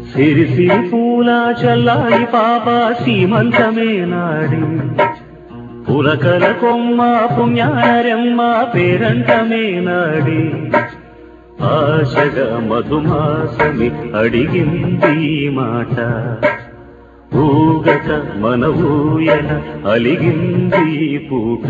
సిరి సిరి పూల చల్లాయి పాప సీమంతమే నాడి పులకల కొమ్మ పుణ్యారెమ్మ పేరంటమే నాడి ఆశగా మధుమాసమి అడిగింది మాట ఊగక మన ఊయల అలిగింది పూట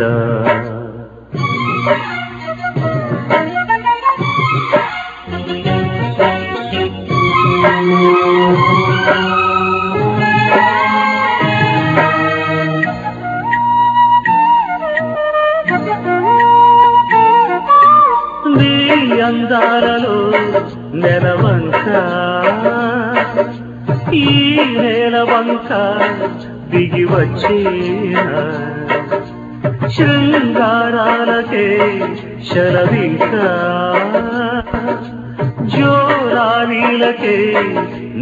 అందాలలో నెలవంక ఈ నేలవంక దిగి వచ్చేనా శృంగారాలకే శరవింక జోరాలీలకే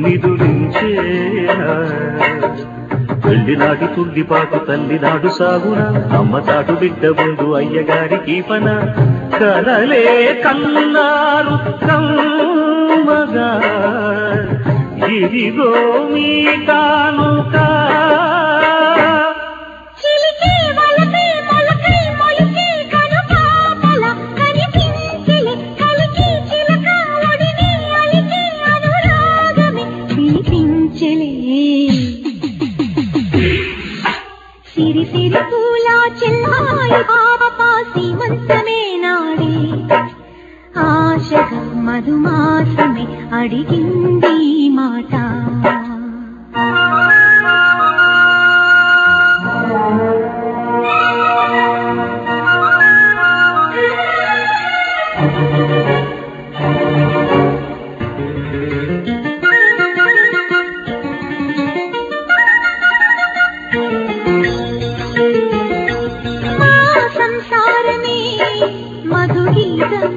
నిదురించేనా పెళ్లినాటి తుల్లిపాటు తల్లినాడు సాగున అమ్మ చాటు బిడ్డ ముందు అయ్యగారికి పన కలలే కన్నారు కమ్మగా ఇదిగో మీ కానుక సిరి సిరి పూల చెల్లాయి పాప సీమంతమే నాడి ఆశగా మధుమాసమే అడిగింది మాట సంసారమే మధుగీతం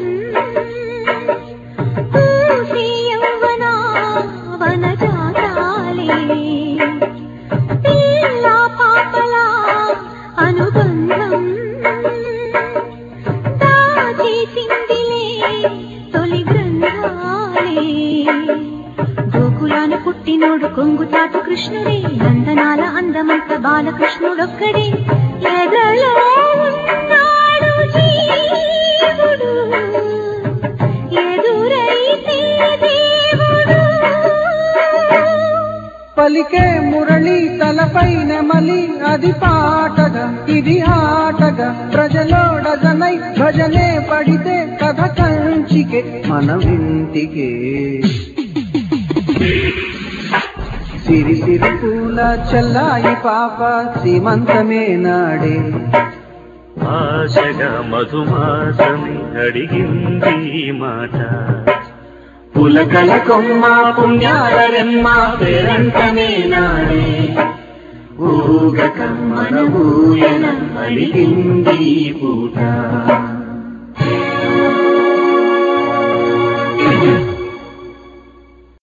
పూసి యౌవన వనజాతాలే పిల్ల పాపల అనుబంధం దాచేసిందిలే తొలి గ్రంథాలే గోకులాన పుట్టినోడు కొంగుచాటు కృష్ణుడే నందనాల అందమంత బాలకృష్ణుడొక్కడే ఎదలో ఉన్నాడు జీవుడు ఎదురైతే దేవుడు పలికే మురళి తలపై నెమలి అది పాటగా ఇది ఆటగా ప్రజలోడజనై భజనే పడితే కథ కంచికే మన వింటికే సిరి సిరి పూల చల్లాయి పాప సీమంతమే నాడే ఆశగా మధుమాసమి అడిగింది మాట పులకల కొమ్మ పుణ్యారెమ్మ పేరంటమే నాడే ఊగక మన ఊయల అలిగింది పూట